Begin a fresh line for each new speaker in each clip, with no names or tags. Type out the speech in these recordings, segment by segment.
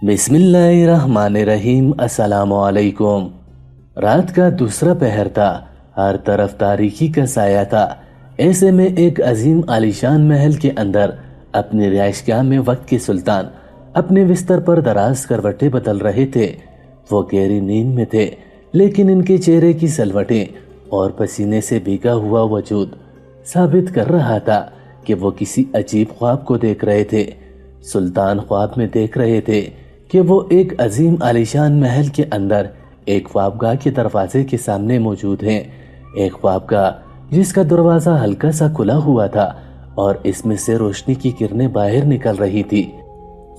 بسم اللہ الرحمن الرحیم۔ السلام علیکم۔ رات کا دوسرا پہر تھا، ہر طرف تاریکی کا سایہ تھا۔ ایسے میں ایک عظیم عالیشان محل کے اندر اپنی رہائش گاہ میں وقت کے سلطان اپنے بستر پر دراز کروٹیں بدل رہے تھے۔ وہ گہری نیند میں تھے، لیکن ان کے چہرے کی سلوٹیں اور پسینے سے بھیگا ہوا وجود ثابت کر رہا تھا کہ وہ کسی عجیب خواب کو دیکھ رہے تھے۔ سلطان خواب میں دیکھ رہے تھے کہ وہ ایک عظیم عالیشان محل کے اندر ایک خوابگاہ کے دروازے کے سامنے موجود ہیں۔ ایک خوابگاہ جس کا دروازہ ہلکا سا کھلا ہوا تھا اور اس میں سے روشنی کی کرنیں باہر نکل رہی تھی۔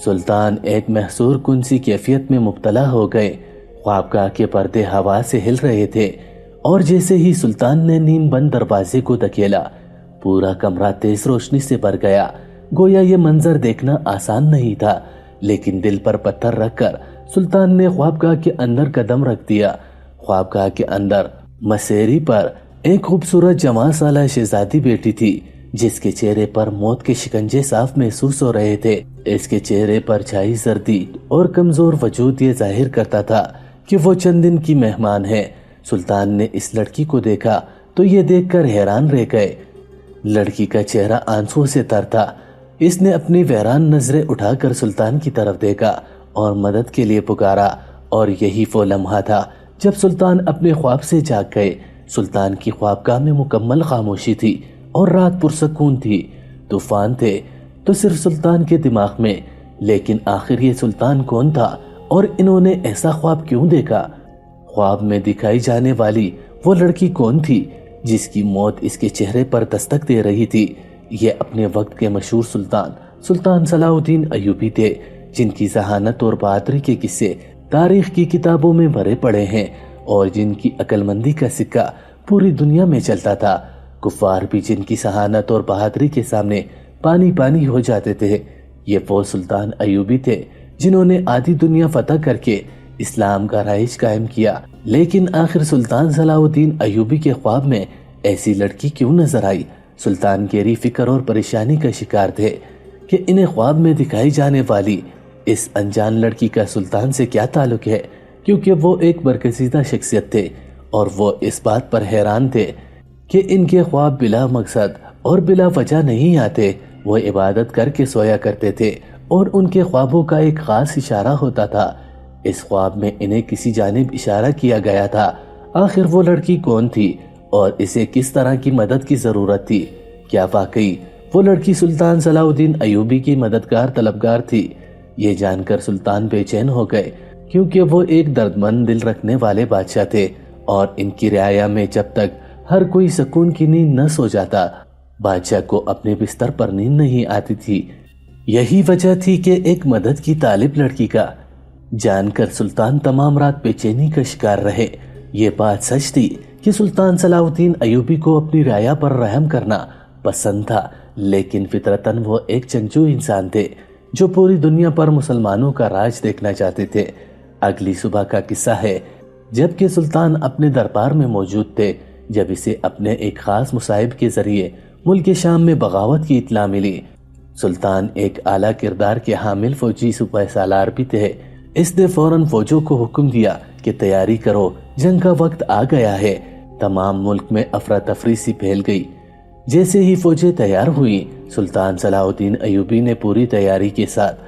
سلطان ایک محصور کن سی کیفیت میں مبتلا ہو گئے۔ خوابگاہ کے پردے ہوا سے ہل رہے تھے اور جیسے ہی سلطان نے نیم بند دروازے کو دھکیلا، پورا کمرہ تیز روشنی سے بھر گیا۔ گویا یہ منظر دیکھنا آسان نہیں تھا، لیکن دل پر پتھر رکھ کر سلطان نے خوابگاہ کے اندر قدم رکھ دیا۔ خوابگاہ کے اندر مسیری پر ایک خوبصورت جوان سالہ شہزادی بیٹھی تھی، جس کے چہرے پر موت کے شکنجے صاف محسوس ہو رہے تھے۔ اس کے چہرے پر چھائی زردی اور کمزور وجود یہ ظاہر کرتا تھا کہ وہ چند دن کی مہمان ہے۔ سلطان نے اس لڑکی کو دیکھا تو یہ دیکھ کر حیران رہ گئے۔ لڑکی کا چہرہ آنسوؤں سے تر تھا۔ اس نے اپنی ویران نظریں اٹھا کر سلطان کی طرف دیکھا اور مدد کے لیے پکارا، اور یہی وہ لمحہ تھا جب سلطان اپنے خواب سے جاگ گئے۔ سلطان کی خوابگاہ میں مکمل خاموشی تھی اور رات پرسکون تھی۔ طوفان تھے تو صرف سلطان کے دماغ میں، لیکن آخر یہ سلطان کون تھا اور انہوں نے ایسا خواب کیوں دیکھا؟ خواب میں دکھائی جانے والی وہ لڑکی کون تھی جس کی موت اس کے چہرے پر دستک دے رہی تھی؟ یہ اپنے وقت کے مشہور سلطان صلاح الدین ایوبی تھے، جن کی ذہانت اور بہادری کے قصے تاریخ کی کتابوں میں بھرے پڑے ہیں اور جن کی عقل مندی کا سکہ پوری دنیا میں چلتا تھا۔ کفار بھی جن کی ذہانت اور بہادری کے سامنے پانی پانی ہو جاتے تھے۔ یہ وہ سلطان ایوبی تھے جنہوں نے آدھی دنیا فتح کر کے اسلام کا رائج قائم کیا۔ لیکن آخر سلطان صلاح الدین ایوبی کے خواب میں ایسی لڑکی کیوں نظر آئی؟ سلطان گہری فکر اور پریشانی کا شکار تھے کہ انہیں خواب میں دکھائی جانے والی اس انجان لڑکی کا سلطان سے کیا تعلق ہے، کیونکہ وہ ایک برگزیدہ شخصیت تھے اور وہ اس بات پر حیران تھے کہ ان کے خواب بلا مقصد اور بلا وجہ نہیں آتے۔ وہ عبادت کر کے سویا کرتے تھے اور ان کے خوابوں کا ایک خاص اشارہ ہوتا تھا۔ اس خواب میں انہیں کسی جانب اشارہ کیا گیا تھا۔ آخر وہ لڑکی کون تھی اور اسے کس طرح کی مدد کی ضرورت تھی؟ کیا واقعی وہ لڑکی سلطان صلاح الدین ایوبی کی مددگار طلبگار تھی؟ یہ جان کر سلطان بے چین ہو گئے، کیونکہ وہ ایک دردمند دل رکھنے والے بادشاہ تھے اور ان کی رعایا میں جب تک ہر کوئی سکون کی نیند نہ سو جاتا، بادشاہ کو اپنے بستر پر نیند نہیں آتی تھی۔ یہی وجہ تھی کہ ایک مدد کی طالب لڑکی کا جان کر سلطان تمام رات بے چینی کا شکار رہے۔ یہ بات سچ تھی کہ سلطان صلاح الدین ایوبی کو اپنی رعایا پر رحم کرنا پسند تھا، لیکن فطرتاً وہ ایک جنگجو انسان تھے جو پوری دنیا پر مسلمانوں کا راج دیکھنا چاہتے تھے۔ اگلی صبح کا قصہ ہے، جبکہ سلطان اپنے دربار میں موجود تھے، جب اسے اپنے ایک خاص مصاحب کے ذریعے ملک شام میں بغاوت کی اطلاع ملی۔ سلطان ایک اعلیٰ کردار کے حامل فوجی سپہ سالار بھی تھے۔ اس نے فوراً فوجوں کو حکم دیا کہ تیاری کرو، جنگ کا وقت آ گیا ہے۔ تمام ملک میں افراتفری سی پھیل گئی۔ جیسے ہی فوجیں تیار ہوئی، سلطان صلاح الدین ایوبی نے پوری تیاری کے ساتھ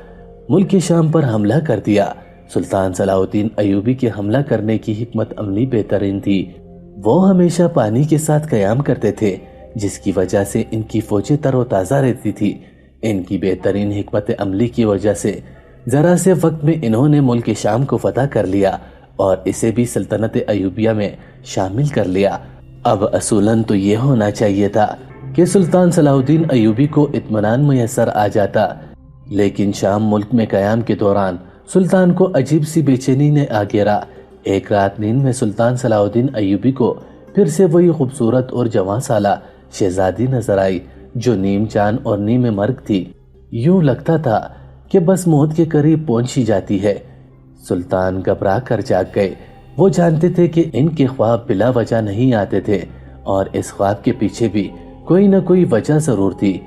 ملک شام پر حملہ کر دیا۔ سلطان صلاح الدین ایوبی کے حملہ کرنے کی حکمت عملی بہترین تھی۔ وہ ہمیشہ پانی کے ساتھ قیام کرتے تھے، جس کی وجہ سے ان کی فوجیں تر و تازہ رہتی تھی۔ ان کی بہترین حکمت عملی کی وجہ سے ذرا سے وقت میں انہوں نے ملک شام کو فتح کر لیا اور اسے بھی سلطنت ایوبیہ میں شامل کر لیا۔ اب اصولاً تو یہ ہونا چاہیے تھا کہ سلطان صلاح الدین ایوبی کو اطمینان میسر آ جاتا، لیکن شام ملک میں قیام کے دوران سلطان کو عجیب سی بے چینی نے آ گھیرا۔ ایک رات نیند میں سلطان صلاح الدین ایوبی کو پھر سے وہی خوبصورت اور جوان سالہ شہزادی نظر آئی، جو نیم جان اور نیم مرگ تھی۔ یوں لگتا تھا کہ بس موت کے قریب پہنچ ہی جاتی ہے۔ سلطان گھبرا کر جاگ گئے۔ وہ جانتے تھے کہ ان کے خواب بلا وجہ نہیں آتے تھے اور اس خواب کے پیچھے بھی کوئی نہ کوئی وجہ ضرور تھی۔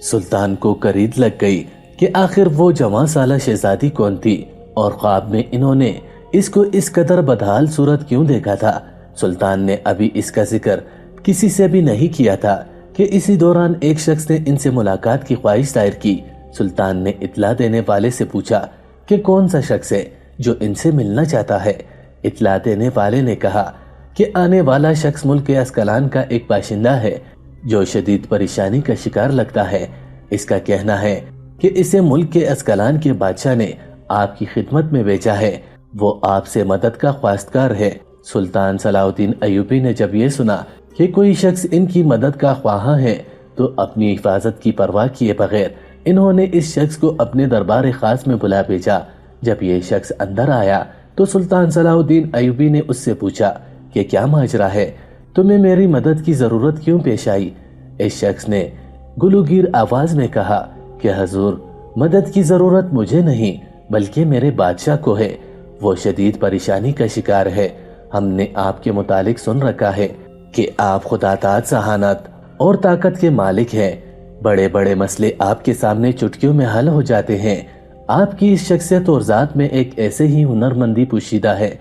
سلطان کو کرید لگ گئی کہ آخر وہ جوان سالہ شہزادی کون تھی اور خواب میں انہوں نے اس کو اس قدر بدحال صورت کیوں دیکھا تھا۔ سلطان نے ابھی اس کا ذکر کسی سے بھی نہیں کیا تھا کہ اسی دوران ایک شخص نے ان سے ملاقات کی خواہش ظاہر کی۔ سلطان نے اطلاع دینے والے سے پوچھا کہ کون سا شخص ہے جو ان سے ملنا چاہتا ہے۔ اطلاع دینے والے نے کہا کہ آنے والا شخص ملک اسکلان کا ایک باشندہ ہے جو شدید پریشانی کا شکار لگتا ہے۔ اس کا کہنا ہے کہ اسے ملک کے اسکلان کے بادشاہ نے آپ کی خدمت میں بھیجا ہے، وہ آپ سے مدد کا خواستگار ہے۔ سلطان صلاح الدین ایوبی نے جب یہ سنا کہ کوئی شخص ان کی مدد کا خواہاں ہے تو اپنی حفاظت کی پرواہ کیے بغیر انہوں نے اس شخص کو اپنے دربار خاص میں بلا بھیجا۔ جب یہ شخص اندر آیا تو سلطان صلاح الدین ایوبی نے اس سے پوچھا کہ کیا ماجرا ہے، تمہیں میری مدد کی ضرورت کیوں پیش آئی؟ اس شخص نے گلوگیر آواز میں کہا کہ حضور، مدد کی ضرورت مجھے نہیں بلکہ میرے بادشاہ کو ہے، وہ شدید پریشانی کا شکار ہے۔ ہم نے آپ کے متعلق سن رکھا ہے کہ آپ خدا داد ذہانت اور طاقت کے مالک ہیں، بڑے بڑے مسئلے آپ کے سامنے چٹکیوں میں حل ہو جاتے ہیں۔ آپ کی اس شخصیت اور ذات میں ایک ایسے ہی ہنرمندی پوشیدہ ہے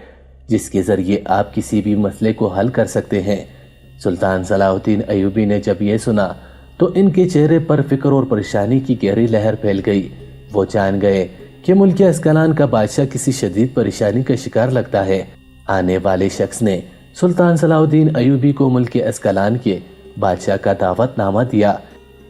جس کے ذریعے آپ کسی بھی مسئلے کو حل کر سکتے ہیں۔ سلطان صلاح الدین ایوبی نے جب یہ سنا تو ان کے چہرے پر فکر اور پریشانی کی گہری لہر پھیل گئی۔ وہ جان گئے کہ ملک اسکلان کا بادشاہ کسی شدید پریشانی کا شکار لگتا ہے۔ آنے والے شخص نے سلطان صلاح الدین ایوبی کو ملک اسکلان کے بادشاہ کا دعوت نامہ دیا،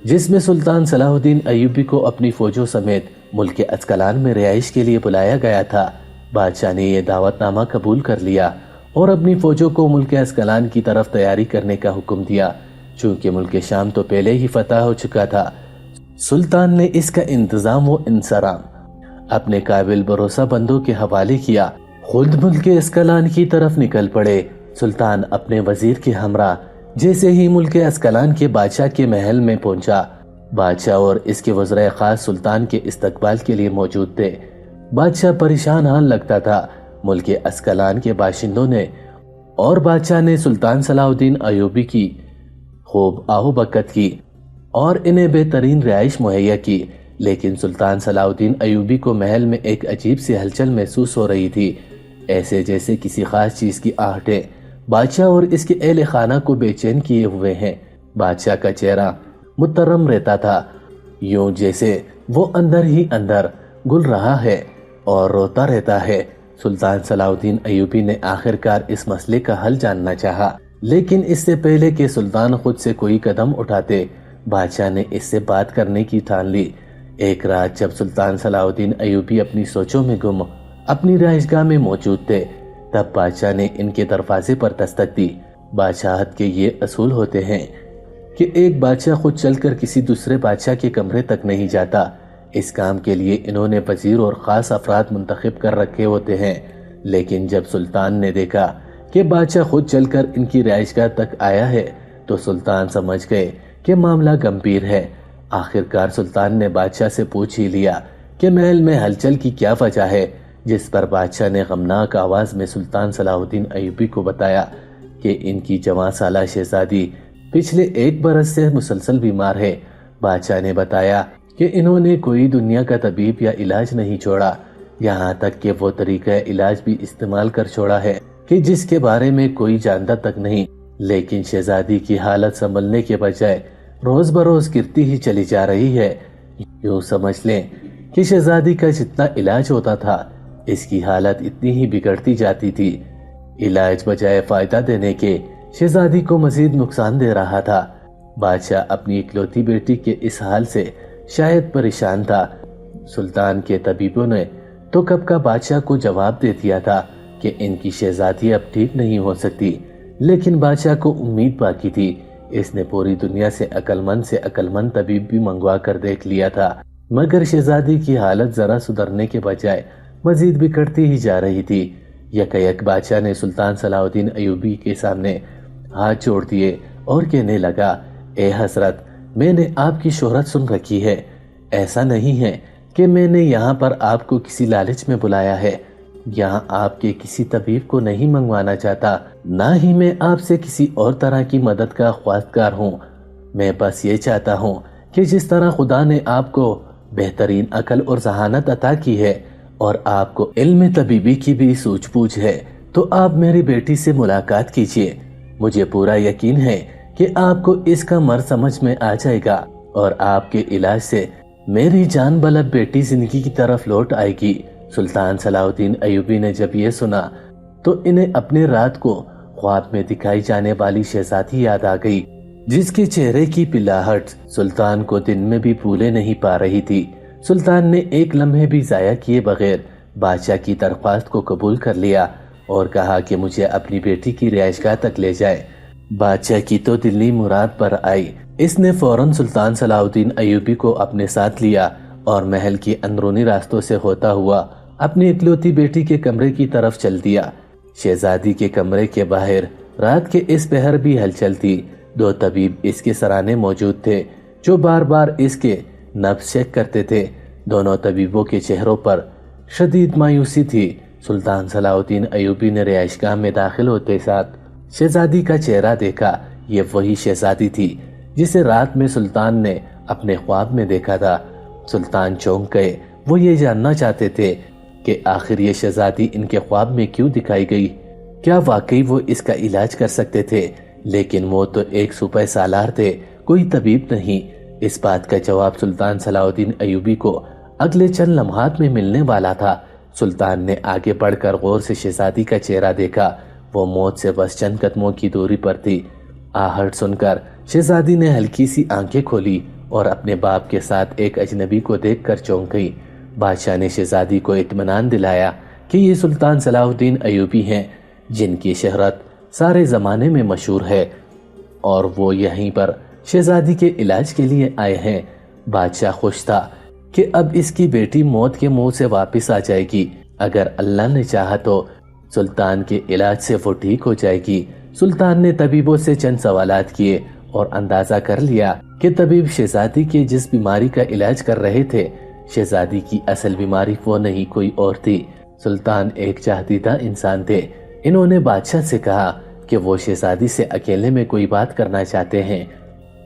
جس میں سلطان صلاح الدین ایوبی کو اپنی فوجوں سمیت ملک اسکلان میں رہائش کے لیے بلایا گیا تھا۔ بادشاہ نے یہ دعوت نامہ قبول کر لیا اور اپنی فوجوں کو ملک اسکلان کی طرف تیاری کرنے کا حکم دیا۔ چونکہ ملک شام تو پہلے ہی فتح ہو چکا تھا، سلطان نے اس کا انتظام و انصرام اپنے قابل بھروسہ بندوں کے حوالے کیا۔ خود ملک اسکلان کی طرف نکل پڑے۔ سلطان اپنے وزیر کے ہمراہ جیسے ہی ملک اسکلان کے بادشاہ کے محل میں پہنچا، بادشاہ اور اس کے وزراء خاص سلطان کے استقبال کے لیے موجود تھے۔ بادشاہ پریشان حال لگتا تھا۔ ملک اسکلان کے باشندوں نے اور بادشاہ نے سلطان صلاح الدین ایوبی کی خوب آہو بکت کی اور انہیں بہترین رہائش مہیا کی، لیکن سلطان صلاح الدین ایوبی کو محل میں ایک عجیب سی ہلچل محسوس ہو رہی تھی، ایسے جیسے کسی خاص چیز کی آہٹیں بادشاہ اور اس کے اہل خانہ کو بے چین کیے ہوئے ہیں۔ بادشاہ کا چہرہ مترم رہتا تھا، یوں جیسے وہ اندر ہی اندر گل رہا ہے اور روتا رہتا ہے۔ سلطان صلاح الدین ایوبی نے آخرکار اس مسئلے کا حل جاننا چاہا، لیکن اس سے پہلے کہ سلطان خود سے کوئی قدم اٹھاتے، بادشاہ نے اس سے بات کرنے کی ٹھان لی۔ ایک رات جب سلطان صلاح الدین ایوبی اپنی سوچوں میں گم اپنی رہائشگاہ میں موجود تھے، تب بادشاہ نے ان کے دروازے پر دستک دی۔ بادشاہت کے یہ اصول ہوتے ہیں کہ ایک بادشاہ خود چل کر کسی دوسرے بادشاہ کے کمرے تک نہیں جاتا۔ اس کام کے لیے انہوں نے وزیر اور خاص افراد منتخب کر رکھے ہوتے ہیں، لیکن جب سلطان نے دیکھا کہ بادشاہ خود چل کر ان کی رہائشگاہ تک آیا ہے تو سلطان سمجھ گئے کہ معاملہ گمبھیر ہے۔ آخرکار سلطان نے بادشاہ سے پوچھ ہی لیا کہ محل میں ہلچل کی کیا وجہ ہے، جس پر بادشاہ نے غمناک آواز میں سلطان صلاح الدین ایوبی کو بتایا کہ ان کی جوان سالہ شہزادی پچھلے 1 برس سے مسلسل بیمار ہے۔ بادشاہ نے بتایا کہ انہوں نے کوئی دنیا کا طبیب یا علاج نہیں چھوڑا، یہاں تک کہ وہ طریقہ علاج بھی استعمال کر چھوڑا ہے کہ جس کے بارے میں کوئی جانتا تک نہیں، لیکن شہزادی کی حالت سنبھلنے کے بجائے روز بروز گرتی ہی چلی جا رہی ہے۔ یوں سمجھ لیں کہ شہزادی کا جتنا علاج ہوتا تھا اس کی حالت اتنی ہی بگڑتی جاتی تھی۔ علاج بجائے فائدہ دینے کے شہزادی کو مزید نقصان دے رہا تھا۔ بادشاہ اپنی اکلوتی بیٹی کے اس حال سے شاید پریشان تھا۔ سلطان کے طبیبوں نے تو کب کا بادشاہ کو جواب دے دیا تھا کہ ان کی شہزادی اب ٹھیک نہیں ہو سکتی، لیکن بادشاہ کو امید باقی تھی۔ اس نے پوری دنیا سے عقل مند طبیب بھی منگوا کر دیکھ لیا تھا، مگر شہزادی کی حالت ذرا سدھرنے کے بجائے مزید بگڑتی ہی جا رہی تھی۔ یک بادشاہ نے سلطان صلاح الدین ایوبی کے سامنے ہاتھ جوڑ دیے اور کہنے لگا، اے حضرت، میں نے آپ کی شہرت سن رکھی ہے۔ ایسا نہیں ہے کہ میں نے یہاں پر آپ کو کسی لالچ میں بلایا ہے، یہاں آپ کے کسی طبیب کو نہیں منگوانا چاہتا، نہ ہی میں آپ سے کسی اور طرح کی مدد کا خواستگار ہوں۔ میں بس یہ چاہتا ہوں کہ جس طرح خدا نے آپ کو بہترین عقل اور ذہانت عطا کی ہے، اور آپ کو علم طبیبی کی بھی سوچ بوجھ ہے تو آپ میری بیٹی سے ملاقات کیجیے۔ مجھے پورا یقین ہے کہ آپ کو اس کا مرض سمجھ میں آ جائے گا اور آپ کے علاج سے میری جان بلب بیٹی زندگی کی طرف لوٹ آئے گی۔ سلطان صلاح الدین ایوبی نے جب یہ سنا تو انہیں اپنے رات کو خواب میں دکھائی جانے والی شہزادی یاد آ گئی، جس کے چہرے کی پلاہٹ سلطان کو دن میں بھی بھولے نہیں پا رہی تھی۔ سلطان نے ایک لمحے بھی ضائع کیے بغیر بادشاہ کی درخواست کو قبول کر لیا اور کہا کہ مجھے اپنی بیٹی کی رہائشگاہ تک لے جائے۔ بادشاہ کی تو دلی مراد پر آئی۔ اس نے فوراً سلطان صلاح الدین ایوبی کو اپنے ساتھ لیا اور محل کی اندرونی راستوں سے ہوتا ہوا اپنی اکلوتی بیٹی کے کمرے کی طرف چل دیا۔ شہزادی کے کمرے کے باہر رات کے اس پہر بھی ہلچل تھی۔ دو طبیب اس کے سرانے موجود تھے جو بار بار اس کے نبض چیک کرتے تھے۔ دونوں طبیبوں کے چہروں پر شدید مایوسی تھی۔ سلطان صلاح الدین ایوبی نے رہائشگاہ میں داخل ہوتے ساتھ شہزادی کا چہرہ دیکھا۔ یہ وہی شہزادی تھی جسے رات میں سلطان نے اپنے خواب میں دیکھا تھا۔ سلطان چونک گئے۔ وہ یہ جاننا چاہتے تھے کہ آخر یہ شہزادی ان کے خواب میں کیوں دکھائی گئی؟ کیا واقعی وہ اس کا علاج کر سکتے تھے؟ لیکن وہ تو ایک سپہ سالار تھے، کوئی طبیب نہیں۔ اس بات کا جواب سلطان صلاح الدین ایوبی کو اگلے چند لمحات میں ملنے والا تھا۔ سلطان نے آگے بڑھ کر غور سے شہزادی کا چہرہ دیکھا۔ وہ موت سے بس چند قدموں کی دوری پر تھی۔ آہٹ سن کر شہزادی نے ہلکی سی آنکھیں کھولی اور اپنے باپ کے ساتھ ایک اجنبی کو دیکھ کر چونک گئی۔ بادشاہ نے شہزادی کو اطمینان دلایا کہ یہ سلطان صلاح الدین ایوبی ہیں، جن کی شہرت سارے زمانے میں مشہور ہے اور وہ یہیں پر شہزادی کے علاج کے لیے آئے ہیں۔ بادشاہ خوش تھا کہ اب اس کی بیٹی موت کے منہ سے واپس آ جائے گی۔ اگر اللہ نے چاہا تو سلطان کے علاج سے وہ ٹھیک ہو جائے گی۔ سلطان نے طبیبوں سے چند سوالات کیے اور اندازہ کر لیا کہ طبیب شہزادی کے جس بیماری کا علاج کر رہے تھے، شہزادی کی اصل بیماری وہ نہیں کوئی اور تھی۔ سلطان ایک چاہدیدہ انسان تھے۔ انہوں نے بادشاہ سے کہا کہ وہ شہزادی سے اکیلے میں کوئی بات کرنا چاہتے ہیں۔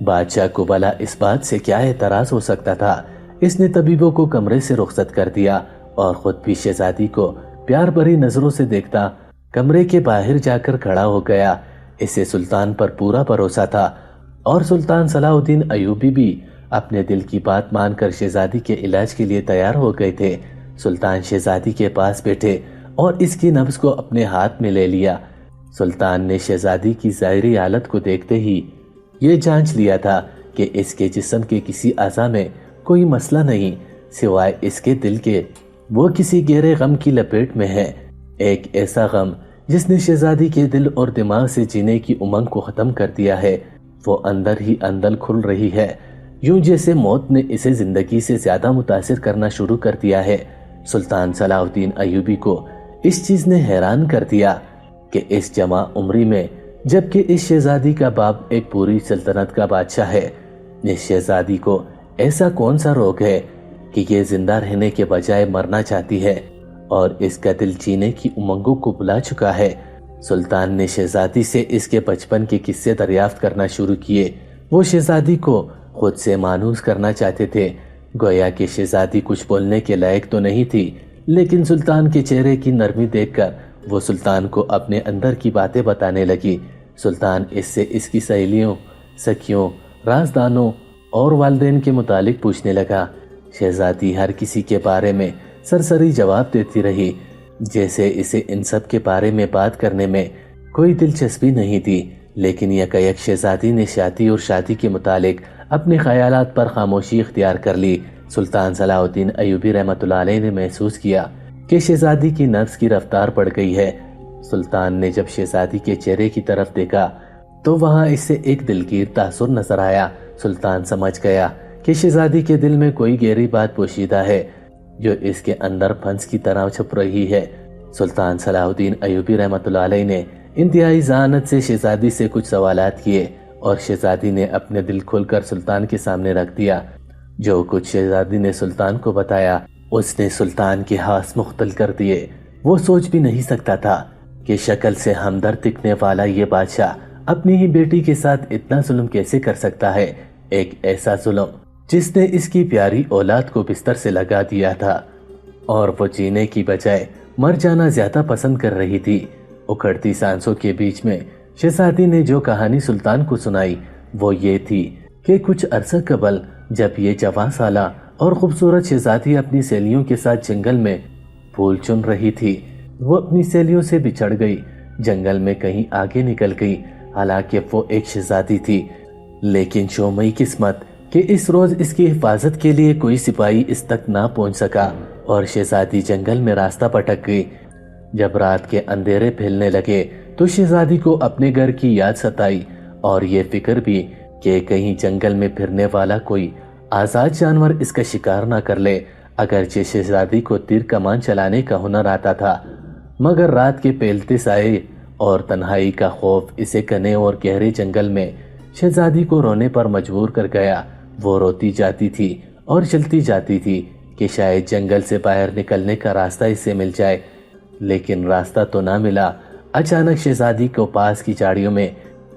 بادشاہ کو بھلا اس بات سے کیا اعتراض ہو سکتا تھا؟ اس نے طبیبوں کو کمرے سے رخصت کر دیا اور خود بھی شہزادی کو پیار بھری نظروں سے دیکھتا کمرے کے باہر جا کر کھڑا ہو گیا۔ اسے سلطان پر پورا بھروسہ تھا اور سلطان صلاح الدین ایوبی بھی اپنے دل کی بات مان کر شہزادی کے علاج کے لیے تیار ہو گئے تھے۔ سلطان شہزادی کے پاس بیٹھے اور اس کی نبض کو اپنے ہاتھ میں لے لیا۔ سلطان نے شہزادی کی ظاہری حالت کو دیکھتے ہی یہ جانچ لیا تھا کہ اس کے جسم کے کسی اعضاء میں کوئی مسئلہ نہیں سوائے اس کے دل کے۔ وہ کسی گہرے غم کی لپیٹ میں ہے، ایک ایسا غم جس نے شہزادی کے دل اور دماغ سے جینے کی امنگ کو ختم کر دیا ہے۔ وہ اندر ہی اندر کھل رہی ہے، یوں جیسے موت نے اسے زندگی سے زیادہ متاثر کرنا شروع کر دیا ہے۔ سلطان صلاح الدین ایوبی کو اس چیز نے حیران کر دیا کہ اس جمع عمری میں جبکہ اس شہزادی کا باپ ایک پوری سلطنت کا بادشاہ ہے، اس شہزادی کو ایسا کون سا روگ ہے کہ یہ زندہ رہنے کے بجائے مرنا چاہتی ہے اور اس کا دل جینے کی امنگوں کو بلا چکا ہے۔ سلطان نے شہزادی سے اس کے بچپن کے قصے دریافت کرنا شروع کیے۔ وہ شہزادی کو خود سے مانوس کرنا چاہتے تھے، گویا کہ شہزادی کچھ بولنے کے لائق تو نہیں تھی، لیکن سلطان کے چہرے کی نرمی دیکھ کر وہ سلطان کو اپنے اندر کی باتیں بتانے لگی۔ سلطان اس سے اس کی سہیلیوں، سکھیوں، رازدانوں اور والدین کے متعلق پوچھنے لگا۔ شہزادی ہر کسی کے بارے میں سرسری جواب دیتی رہی، جیسے اسے ان سب کے بارے میں بات کرنے میں کوئی دلچسپی نہیں تھی، لیکن یکایک شہزادی نے شادی اور شادی کے متعلق اپنے خیالات پر خاموشی اختیار کر لی۔ سلطان صلاح الدین ایوبی رحمۃ اللہ علیہ نے محسوس کیا کہ شہزادی کی نبض کی رفتار بڑھ گئی ہے۔ سلطان نے جب شہزادی کے چہرے کی طرف دیکھا تو وہاں اس سے ایک دلگیر تاثر نظر آیا۔ سلطان سمجھ گیا کہ شہزادی کے دل میں کوئی گہری بات پوشیدہ ہے جو اس کے اندر پھنس کی طرح چھپ رہی ہے۔ سلطان صلاح الدین ایوبی رحمۃ اللہ علیہ نے انتہائی ذہانت سے شہزادی سے کچھ سوالات کیے اور شہزادی نے اپنے دل کھول کر سلطان کے سامنے رکھ دیا۔ جو کچھ شہزادی نے سلطان کو بتایا اس نے سلطان کے ہاتھ مختل کر دیے۔ وہ سوچ بھی نہیں سکتا تھا کہ شکل سے ہمدرد دکھنے والا یہ بادشاہ اپنی ہی بیٹی کے ساتھ اتنا ظلم کیسے کر سکتا ہے، ایک ایسا ظلم جس نے اس کی پیاری اولاد کو بستر سے لگا دیا تھا۔ اور وہ جینے کی بجائے مر جانا زیادہ پسند کر رہی تھی۔ اکھڑتی سانسوں کے بیچ میں شہزادی نے جو کہانی سلطان کو سنائی وہ یہ تھی کہ کچھ عرصہ قبل جب یہ جوان سالہ اور خوبصورت شہزادی اپنی سہیلیوں کے ساتھ جنگل میں پھول چن رہی تھی، وہ اپنی سہیلیوں سے بچھڑ گئی، جنگل میں کہیں آگے نکل گئی۔ حالانکہ وہ ایک شہزادی تھی، لیکن شومئی قسمت کہ اس روز اس کی حفاظت کے لیے کوئی سپاہی اس تک نہ پہنچ سکا اور شہزادی جنگل میں راستہ پٹک گئی۔ جب رات کے اندھیرے پھیلنے لگے تو شہزادی کو اپنے گھر کی یاد ستائی اور یہ فکر بھی کہ کہیں جنگل میں پھرنے والا کوئی آزاد جانور اس کا شکار نہ کر لے۔ اگرچہ شہزادی کو تیر کمان چلانے کا ہنر آتا تھا، مگر رات کے پھیلتے سائے اور تنہائی کا خوف اسے گھنے اور گہرے جنگل میں شہزادی کو رونے پر مجبور کر گیا۔ وہ روتی جاتی تھی اور چلتی جاتی تھی کہ شاید جنگل سے باہر نکلنے کا راستہ اسے مل جائے، لیکن راستہ تو نہ ملا۔ اچانک شہزادی کو پاس کی جھاڑیوں میں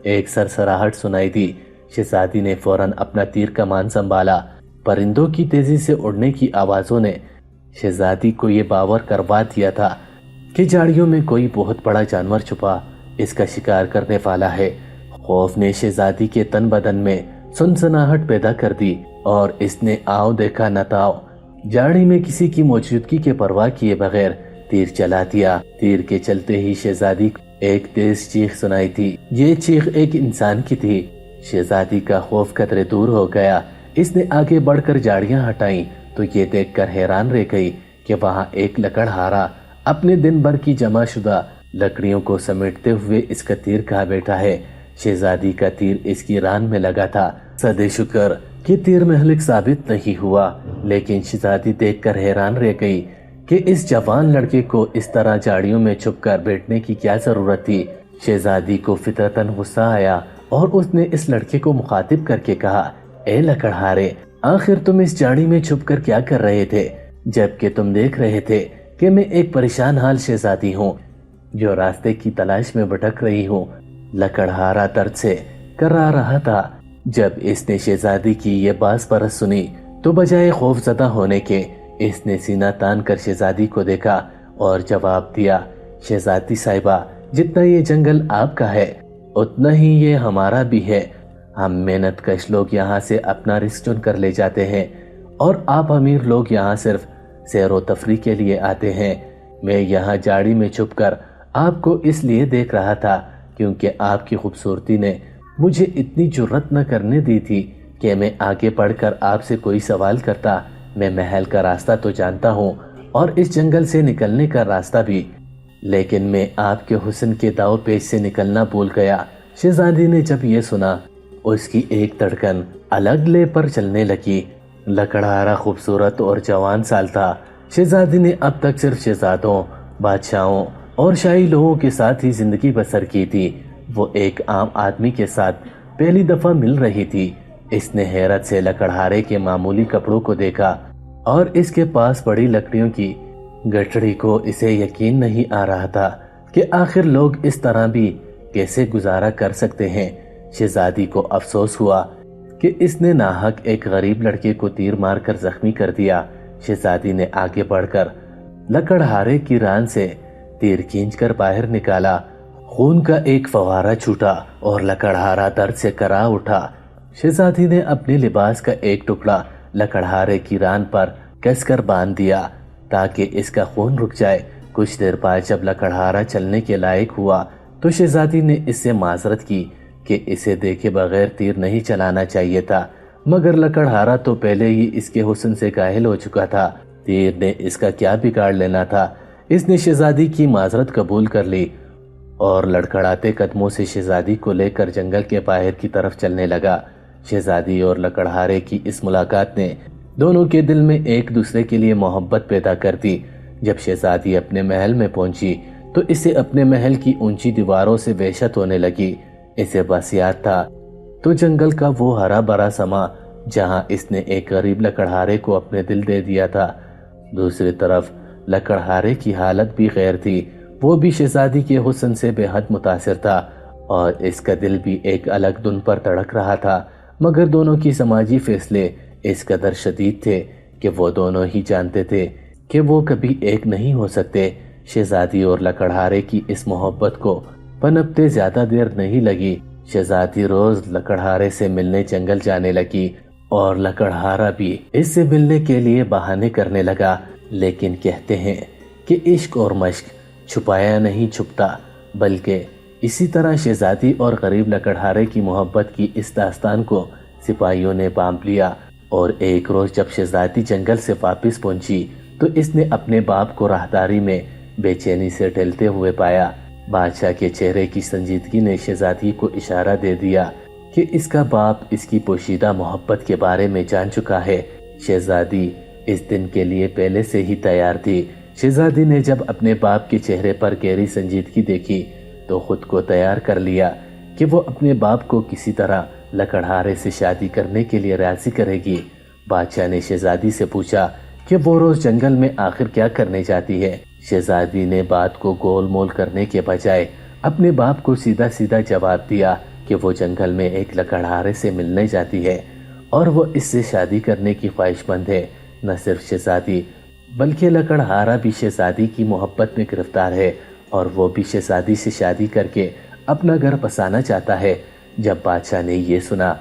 ایک سرسراہٹ سنائی دی۔ شہزادی نے فوراً اپنا تیر کمان سنبھالا۔ پرندوں کی تیزی سے اڑنے کی آوازوں نے شہزادی کو یہ باور کروا دیا تھا کہ جھاڑیوں میں کوئی بہت بڑا جانور چھپا اس کا شکار کرنے والا ہے۔ خوف نے شہزادی کے تن بدن میں سنسناہٹ پیدا کر دی اور اس نے آؤ دیکھا نہ تاؤ جھاڑی میں کسی کی موجودگی کے پرواہ کیے بغیر تیر چلا دیا۔ تیر کے چلتے ہی شہزادی کو ایک تیز چیخ سنائی تھی۔ یہ چیخ ایک انسان کی تھی۔ شہزادی کا خوف قدرے دور ہو گیا۔ اس نے آگے بڑھ کر جھاڑیاں ہٹائیں تو یہ دیکھ کر حیران رہ گئی کہ وہاں ایک لکڑہارا اپنے دن بھر کی جمع شدہ لکڑیوں کو سمیٹتے ہوئے اس کا تیر کھا بیٹھا ہے۔ شہزادی کا تیر اس کی ران میں لگا تھا۔ صدے شکر کہ تیر مہلک ثابت نہیں ہوا، لیکن شہزادی دیکھ کر حیران رہ گئی کہ اس جوان لڑکے کو اس طرح جھاڑیوں میں چھپ کر بیٹھنے کی کیا ضرورت تھی۔ شہزادی کو فطرتاً غصہ آیا اور اس نے اس لڑکے کو مخاطب کر کے کہا، اے لکڑہارے، آخر تم اس جھاڑی میں چھپ کر کیا کر رہے تھے، جبکہ تم دیکھ رہے تھے کہ میں ایک پریشان حال شہزادی ہوں جو راستے کی تلاش میں بھٹک رہی ہوں۔ لکڑہارا درد سے کرا رہا تھا۔ جب اس نے شہزادی کی یہ باز پرس سنی تو بجائے خوف زدہ ہونے کے اس نے سینہ تان کر شہزادی کو دیکھا اور جواب دیا، شہزادی صاحبہ، جتنا یہ جنگل آپ کا ہے اتنا ہی یہ ہمارا بھی ہے۔ ہم محنت کش لوگ یہاں سے اپنا رزق چن کر لے جاتے ہیں اور آپ امیر لوگ یہاں صرف سیر و تفریح کے لیے آتے ہیں۔ میں یہاں جھاڑی میں چھپ کر آپ کو اس لیے دیکھ رہا تھا کیونکہ آپ کی خوبصورتی نے مجھے اتنی جرت نہ کرنے دی تھی کہ میں آگے بڑھ کر آپ سے کوئی سوال کرتا۔ میں محل کا راستہ تو جانتا ہوں اور اس جنگل سے نکلنے کا راستہ بھی، لیکن میں آپ کے حسن کے داؤ پیچ سے نکلنا بھول گیا۔ شہزادی نے جب یہ سنا اس کی ایک دھڑکن الگ لے پر چلنے لگی۔ لکڑہارا خوبصورت اور جوان سال تھا۔ شہزادی نے اب تک صرف شہزادوں، بادشاہوں اور شاہی لوگوں کے ساتھ ہی زندگی بسر کی تھی۔ وہ ایک عام آدمی کے ساتھ پہلی دفعہ مل رہی تھی۔ اس نے حیرت سے لکڑہارے کے معمولی کپڑوں کو دیکھا اور اس کے پاس بڑی لکڑیوں کی گٹھڑی کو اسے یقین نہیں آ رہا تھا کہ آخر لوگ اس طرح بھی کیسے گزارا کر سکتے ہیں۔ شہزادی کو افسوس ہوا کہ اس نے ناحق ایک غریب لڑکے کو تیر مار کر زخمی کر دیا۔ شہزادی نے آگے بڑھ کر لکڑہارے کی ران سے تیر کھینچ کر باہر نکالا۔ خون کا ایک فوارہ چھوٹا اور لکڑہارا درد سے کرا اٹھا۔ شہزادی نے اپنے لباس کا ایک ٹکڑا لکڑہارے کی ران پر کس کر باندھ دیا تاکہ اس کا خون رک جائے۔ کچھ دیر بعد جب لکڑہارا چلنے کے لائق ہوا تو شہزادی نے اس سے معذرت کی کہ اسے دیکھے بغیر تیر نہیں چلانا چاہیے تھا، مگر لکڑہارا تو پہلے ہی اس کے حسن سے گائل ہو چکا تھا۔ تیر نے اس کا کیا بگاڑ لینا تھا۔ اس نے شہزادی کی معذرت قبول کر لی اور لڑکھڑاتے قدموں سے شہزادی کو لے کر جنگل کے باہر کی طرف چلنے لگا۔ شہزادی اور لکڑہارے کی اس ملاقات نے دونوں کے دل میں ایک دوسرے کے لیے محبت پیدا کر دی۔ جب شہزادی اپنے محل میں پہنچی تو اسے اپنے محل کی اونچی دیواروں سے وحشت ہونے لگی۔ اسے بس یاد تھا تو جنگل کا وہ ہرا بھرا سما جہاں اس نے ایک غریب لکڑہارے کو اپنے دل دے دیا تھا۔ دوسری طرف لکڑہارے کی حالت بھی غیر تھی۔ وہ بھی شہزادی کے حسن سے بے حد متاثر تھا اور اس کا دل بھی ایک الگ دھن پر تڑک رہا تھا، مگر دونوں کی سماجی فیصلے اس قدر شدید تھے کہ وہ دونوں ہی جانتے تھے کہ وہ کبھی ایک نہیں ہو سکتے۔ شہزادی اور لکڑہارے کی اس محبت کو پنپتے زیادہ دیر نہیں لگی۔ شہزادی روز لکڑہارے سے ملنے جنگل جانے لگی اور لکڑہارا بھی اس سے ملنے کے لیے بہانے کرنے لگا، لیکن کہتے ہیں کہ عشق اور مشق چھپایا نہیں چھپتا، بلکہ اسی طرح شہزادی اور غریب لکڑہارے کی محبت کی اس داستان کو سپاہیوں نے بانپ لیا۔ اور ایک روز جب شہزادی جنگل سے واپس پہنچی تو اس نے اپنے باپ کو راہداری میں بے چینی سے ٹہلتے ہوئے پایا۔ بادشاہ کے چہرے کی سنجیدگی نے شہزادی کو اشارہ دے دیا کہ اس کا باپ اس کی پوشیدہ محبت کے بارے میں جان چکا ہے۔ شہزادی اس دن کے لیے پہلے سے ہی تیار تھی۔ شہزادی نے جب اپنے باپ کے چہرے پر گہری سنجیدگی دیکھی تو خود کو تیار کر لیا کہ وہ اپنے باپ کو کسی طرح لکڑہارے سے شادی کرنے کے لیے راضی کرے گی۔ بادشاہ نے شہزادی سے پوچھا کہ وہ روز جنگل میں آخر کیا کرنے جاتی ہے۔ شہزادی نے بات کو گول مول کرنے کے بجائے اپنے باپ کو سیدھا سیدھا جواب دیا کہ وہ جنگل میں ایک لکڑہارے سے ملنے جاتی ہے اور وہ اس سے شادی کرنے کی خواہش مند ہے۔ نہ صرف شہزادی بلکہ لکڑہارا بھی شہزادی کی محبت میں گرفتار ہے اور وہ بھی شہزادی سے شادی کر کے اپنا گھر بسانا چاہتا ہے۔ جب بادشاہ نے یہ سنا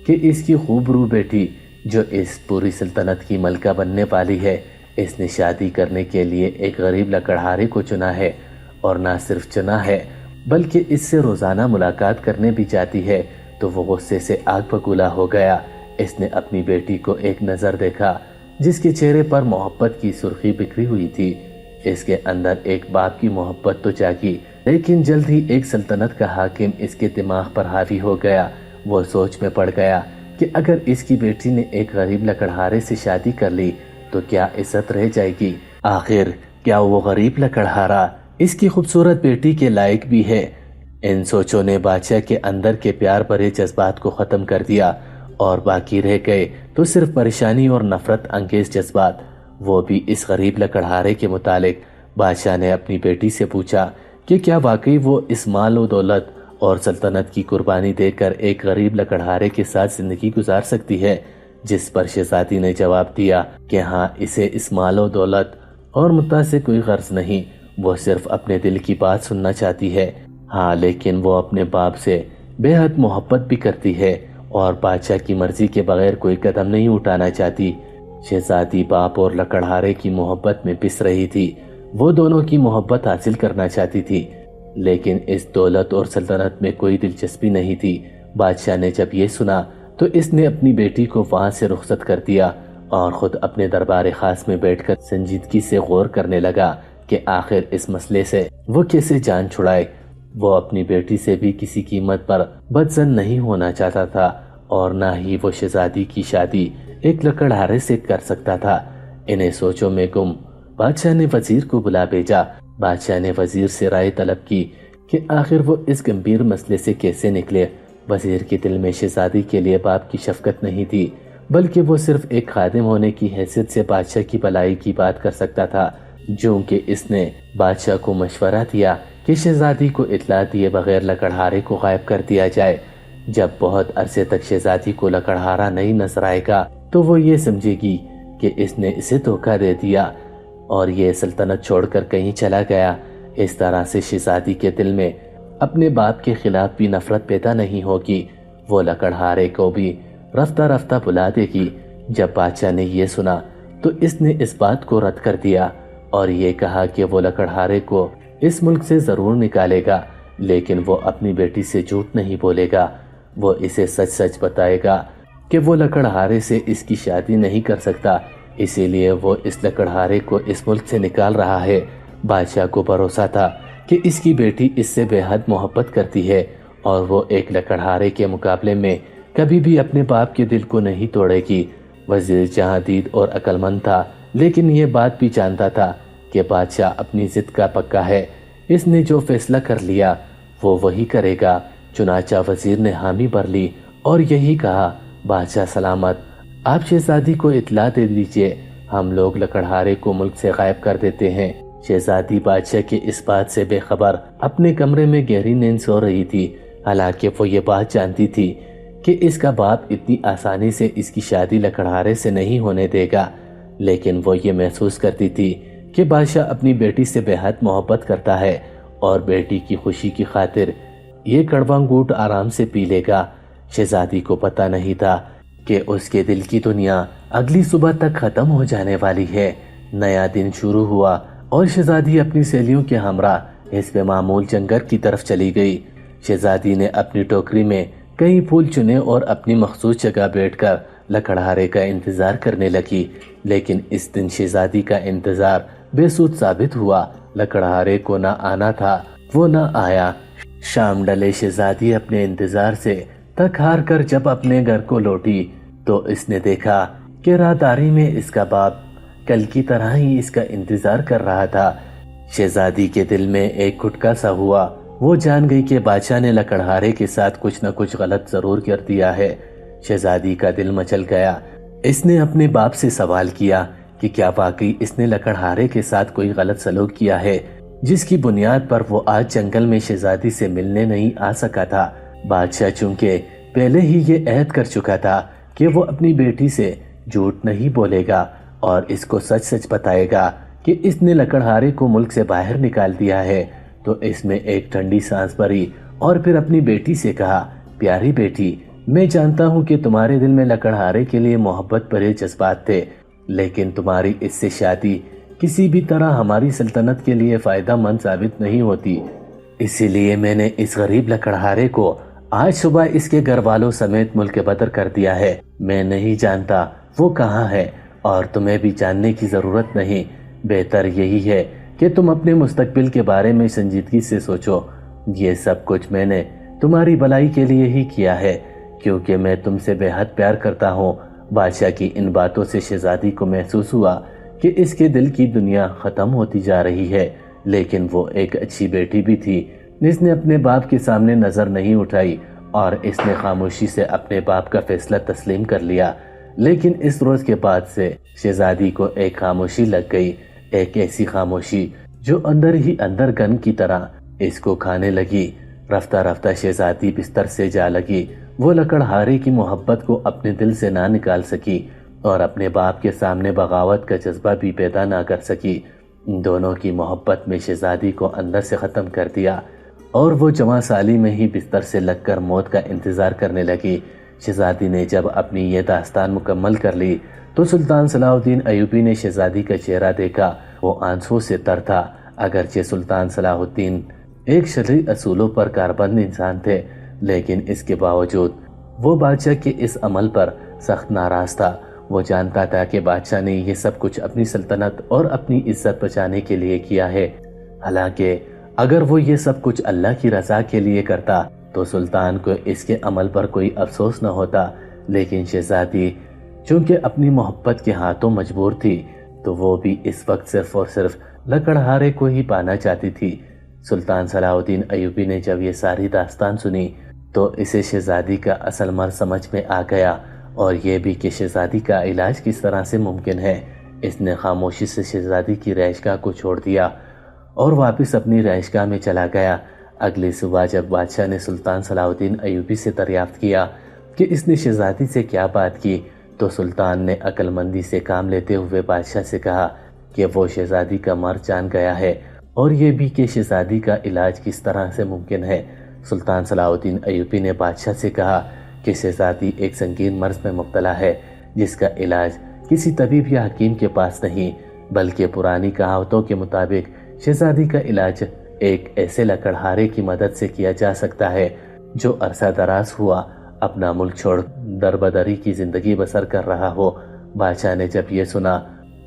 کہ اس کی خوب رو بیٹی جو اس پوری سلطنت کی ملکہ بننے والی ہے، اس نے شادی کرنے کے لیے ایک غریب لکڑہارے کو چنا ہے، اور نہ صرف چنا ہے بلکہ اس سے روزانہ ملاقات کرنے بھی چاہتی ہے، تو وہ غصے سے آگ بگولا ہو گیا۔ اس نے اپنی بیٹی کو ایک نظر دیکھا جس کے چہرے پر محبت کی سرخی بکھری ہوئی تھی۔ اس کے اندر ایک باپ کی محبت تو جاگی، لیکن جلد ہی ایک سلطنت کا حاکم اس کے دماغ پر حاوی ہو گیا۔ وہ سوچ میں پڑ گیا کہ اگر اس کی بیٹی نے ایک غریب لکڑہارے سے شادی کر لی تو کیا عزت رہ جائے گی؟ آخر کیا وہ غریب لکڑہارا اس کی خوبصورت بیٹی کے لائق بھی ہے؟ ان سوچوں نے بادشاہ کے اندر کے پیار بھرے جذبات کو ختم کر دیا، اور باقی رہ گئے تو صرف پریشانی اور نفرت انگیز جذبات، وہ بھی اس غریب لکڑہارے کے متعلق۔ بادشاہ نے اپنی بیٹی سے پوچھا کہ کیا واقعی وہ اس مال و دولت اور سلطنت کی قربانی دے کر ایک غریب لکڑہارے کے ساتھ زندگی گزار سکتی ہے؟ جس پر شہزادی نے جواب دیا کہ ہاں، اسے اس مال و دولت اور متاع سے کوئی غرض نہیں، وہ صرف اپنے دل کی بات سننا چاہتی ہے۔ ہاں، لیکن وہ اپنے باپ سے بے حد محبت بھی کرتی ہے اور بادشاہ کی مرضی کے بغیر کوئی قدم نہیں اٹھانا چاہتی۔ شہزادی باپ اور لکڑہارے کی محبت میں پس رہی تھی۔ وہ دونوں کی محبت حاصل کرنا چاہتی تھی، لیکن اس دولت اور سلطنت میں کوئی دلچسپی نہیں تھی۔ بادشاہ نے جب یہ سنا تو اس نے اپنی بیٹی کو وہاں سے رخصت کر دیا اور خود اپنے دربار خاص میں بیٹھ کر سنجیدگی سے غور کرنے لگا کہ آخر اس مسئلے سے وہ کیسے جان چھڑائے۔ وہ اپنی بیٹی سے بھی کسی قیمت پر بدظن نہیں ہونا چاہتا تھا، اور نہ ہی وہ شہزادی کی شادی ایک لکڑہارے سے کر سکتا تھا۔ انہیں سوچوں میں گم بادشاہ نے وزیر کو بلا بھیجا۔ بادشاہ نے وزیر سے رائے طلب کی کہ آخر وہ اس گمبھیر مسئلے سے کیسے نکلے۔ وزیر کے دل میں شہزادی کے لیے باپ کی شفقت نہیں تھی، بلکہ وہ صرف ایک خادم ہونے کی حیثیت سے بادشاہ کی بھلائی کی بات کر سکتا تھا۔ جو کہ اس نے بادشاہ کو مشورہ دیا کہ شہزادی کو اطلاع دیے بغیر لکڑہارے کو غائب کر دیا جائے۔ جب بہت عرصے تک شہزادی کو لکڑہارا نہیں نظر آئے گا تو وہ یہ سمجھے گی کہ اس نے اسے دھوکہ دے دیا اور یہ سلطنت چھوڑ کر کہیں چلا گیا۔ اس طرح سے شہزادی کے دل میں اپنے باپ کے خلاف بھی نفرت پیدا نہیں ہوگی، وہ لکڑہارے کو بھی رفتہ رفتہ بلا دے گی۔ جب بادشاہ نے یہ سنا تو اس نے اس بات کو رد کر دیا اور یہ کہا کہ وہ لکڑہارے کو اس ملک سے ضرور نکالے گا، لیکن وہ اپنی بیٹی سے جھوٹ نہیں بولے گا۔ وہ اسے سچ سچ بتائے گا کہ وہ لکڑہارے سے اس کی شادی نہیں کر سکتا، اسی لیے وہ اس لکڑہارے کو اس ملک سے نکال رہا ہے۔ بادشاہ کو بھروسہ تھا کہ اس کی بیٹی اس سے بے حد محبت کرتی ہے اور وہ ایک لکڑہارے کے مقابلے میں کبھی بھی اپنے باپ کے دل کو نہیں توڑے گی۔ وزیر جہاں دید اور عقل مند تھا، لیکن یہ بات بھی جانتا تھا کہ بادشاہ اپنی ضد کا پکا ہے۔ اس نے جو فیصلہ کر لیا وہ وہی کرے گا۔ چنانچہ وزیر نے حامی بھر لی اور یہی کہا، بادشاہ سلامت، آپ شہزادی کو اطلاع دے دیجئے، ہم لوگ لکڑہارے کو ملک سے غائب کر دیتے ہیں۔ شہزادی بادشاہ کی اس بات سے بے خبر اپنے کمرے میں گہری نیند سو رہی تھی، حالانکہ وہ یہ بات جانتی تھی کہ اس کا باپ اتنی آسانی سے اس کی شادی لکڑہارے سے نہیں ہونے دے گا۔ لیکن وہ یہ محسوس کرتی تھی کہ بادشاہ اپنی بیٹی سے بے حد محبت کرتا ہے اور بیٹی کی خوشی کی خاطر یہ کڑوا انگوٹ آرام سے پی لے گا۔ شہزادی کو پتہ نہیں تھا کہ اس کے دل کی دنیا اگلی صبح تک ختم ہو جانے والی ہے۔ نیا دن شروع ہوا اور شہزادی اپنی سہیلیوں کے ہمراہ حسب معمول جنگل کی طرف چلی گئی۔ شہزادی نے اپنی ٹوکری میں کئی پھول چنے اور اپنی مخصوص جگہ بیٹھ کر لکڑہارے کا انتظار کرنے لگی، لیکن اس دن شہزادی کا انتظار بے سود ثابت ہوا۔ لکڑہارے کو نہ آنا تھا، وہ نہ آیا۔ شام ڈلے شہزادی اپنے انتظار سے تھک ہار کر جب اپنے گھر کو لوٹی تو اس نے دیکھا کہ راہداری میں اس کا باپ کل کی طرح ہی اس کا انتظار کر رہا تھا۔ شہزادی کے دل میں ایک کھٹکا سا ہوا۔ وہ جان گئی کہ بادشاہ نے لکڑہارے کے ساتھ کچھ نہ کچھ غلط ضرور کر دیا ہے۔ شہزادی کا دل مچل گیا۔ اس نے اپنے باپ سے سوال کیا کہ کیا واقعی اس نے لکڑہارے کے ساتھ کوئی غلط سلوک کیا ہے جس کی بنیاد پر وہ آج جنگل میں شہزادی سے ملنے نہیں آ سکا تھا۔ بادشاہ چونکہ پہلے ہی یہ عہد کر چکا تھا کہ وہ اپنی بیٹی سے جھوٹ نہیں بولے گا اور اس کو سچ سچ بتائے گا کہ اس نے لکڑہارے کو ملک سے باہر نکال دیا ہے، تو اس میں ایک ٹھنڈی سانس بھری اور پھر اپنی بیٹی سے کہا، پیاری بیٹی، میں جانتا ہوں کہ تمہارے دل میں لکڑہارے کے لیے محبت بھرے جذبات تھے، لیکن تمہاری اس سے شادی کسی بھی طرح ہماری سلطنت کے لیے فائدہ مند ثابت نہیں ہوتی۔ اسی لیے میں نے اس غریب لکڑہارے کو آج صبح اس کے گھر والوں سمیت ملک بدر کر دیا ہے۔ میں نہیں جانتا وہ کہاں ہے اور تمہیں بھی جاننے کی ضرورت نہیں۔ بہتر یہی ہے کہ تم اپنے مستقبل کے بارے میں سنجیدگی سے سوچو۔ یہ سب کچھ میں نے تمہاری بھلائی کے لیے ہی کیا ہے، کیونکہ میں تم سے بے حد پیار کرتا ہوں۔ بادشاہ کی ان باتوں سے شہزادی کو محسوس ہوا کہ اس کے دل کی دنیا ختم ہوتی جا رہی ہے، لیکن وہ ایک اچھی بیٹی بھی تھی جس نے اپنے باپ کے سامنے نظر نہیں اٹھائی اور اس نے خاموشی سے اپنے باپ کا فیصلہ تسلیم کر لیا۔ لیکن اس روز کے بعد سے شہزادی کو ایک خاموشی لگ گئی، ایک ایسی خاموشی جو اندر ہی اندر گن کی طرح اس کو کھانے لگی۔ رفتہ رفتہ شہزادی بستر سے جا لگی۔ وہ لکڑہارے کی محبت کو اپنے دل سے نہ نکال سکی اور اپنے باپ کے سامنے بغاوت کا جذبہ بھی پیدا نہ کر سکی۔ ان دونوں کی محبت میں شہزادی کو اندر سے ختم کر دیا اور وہ جوان سالی میں ہی بستر سے لگ کر موت کا انتظار کرنے لگی۔ شہزادی نے جب اپنی یہ داستان مکمل کر لی تو سلطان صلاح الدین ایوبی نے شہزادی کا چہرہ دیکھا۔ وہ آنسوں سے تر تھا۔ اگرچہ سلطان صلاح الدین ایک شرعی اصولوں پر کاربند انسان تھے، لیکن اس کے باوجود وہ بادشاہ کے اس عمل پر سخت ناراض تھا۔ وہ جانتا تھا کہ بادشاہ نے یہ سب کچھ اپنی سلطنت اور اپنی عزت بچانے کے لیے کیا ہے۔ حالانکہ اگر وہ یہ سب کچھ اللہ کی رضا کے لیے کرتا تو سلطان کو اس کے عمل پر کوئی افسوس نہ ہوتا، لیکن شہزادی چونکہ اپنی محبت کے ہاتھوں مجبور تھی تو وہ بھی اس وقت صرف اور صرف لکڑہارے کو ہی پانا چاہتی تھی۔ سلطان صلاح الدین ایوبی نے جب یہ ساری داستان سنی تو اسے شہزادی کا اصل مرض سمجھ میں آ گیا اور یہ بھی کہ شہزادی کا علاج کس طرح سے ممکن ہے۔ اس نے خاموشی سے شہزادی کی رہائشگاہ کو چھوڑ دیا اور واپس اپنی رہائشگاہ میں چلا گیا۔ اگلی صبح جب بادشاہ نے سلطان صلاح الدین ایوبی سے دریافت کیا کہ اس نے شہزادی سے کیا بات کی تو سلطان نے عقل مندی سے کام لیتے ہوئے بادشاہ سے کہا کہ وہ شہزادی کا مرض جان گیا ہے اور یہ بھی کہ شہزادی کا علاج کس طرح سے ممکن ہے۔ سلطان صلاح الدین ایوبی نے بادشاہ سے کہا کہ شہزادی ایک سنگین مرض میں مبتلا ہے جس کا علاج کسی طبیب یا حکیم کے پاس نہیں، بلکہ پرانی کہاوتوں کے مطابق شہزادی کا علاج ایک ایسے لکڑہارے کی مدد سے کیا جا سکتا ہے جو عرصہ دراز ہوا اپنا ملک چھوڑ دربدری کی زندگی بسر کر رہا ہو۔ بادشاہ نے جب یہ سنا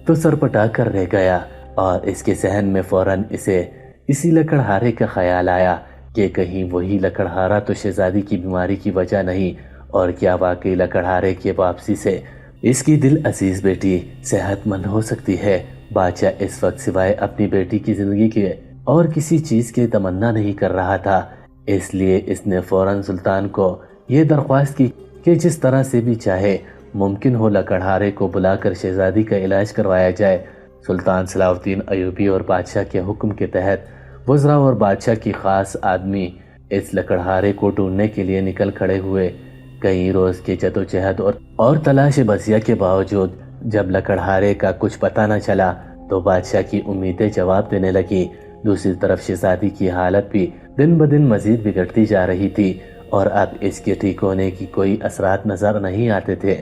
تو سر پٹا کر رہ گیا اور اس کے ذہن میں فوراً اسی لکڑہارے کا خیال آیا کہ کہیں وہی لکڑہارا تو شہزادی کی بیماری کی وجہ نہیں، اور کیا واقعی لکڑہارے کی واپسی سے اس کی دل عزیز بیٹی صحت مند ہو سکتی ہے۔ بادشاہ اس وقت سوائے اپنی بیٹی کی زندگی کے اور کسی چیز کی تمنا نہیں کر رہا تھا، اس لیے اس نے فوراً سلطان کو یہ درخواست کی کہ جس طرح سے بھی چاہے ممکن ہو لکڑہارے کو بلا کر شہزادی کا علاج کروایا جائے۔ سلطان صلاح الدین ایوبی اور بادشاہ کے حکم کے تحت وزراء اور بادشاہ کی خاص آدمی اس لکڑہارے کو ڈھونڈنے کے لیے نکل کھڑے ہوئے۔ کئی روز کے جدوجہد اور تلاش بسیہ کے باوجود جب لکڑہارے کا کچھ پتہ نہ چلا تو بادشاہ کی امیدیں جواب دینے لگی۔ دوسری طرف شہزادی کی حالت بھی دن بدن مزید بگڑتی جا رہی تھی اور اب اس کے ٹھیک ہونے کی کوئی اثرات نظر نہیں آتے تھے۔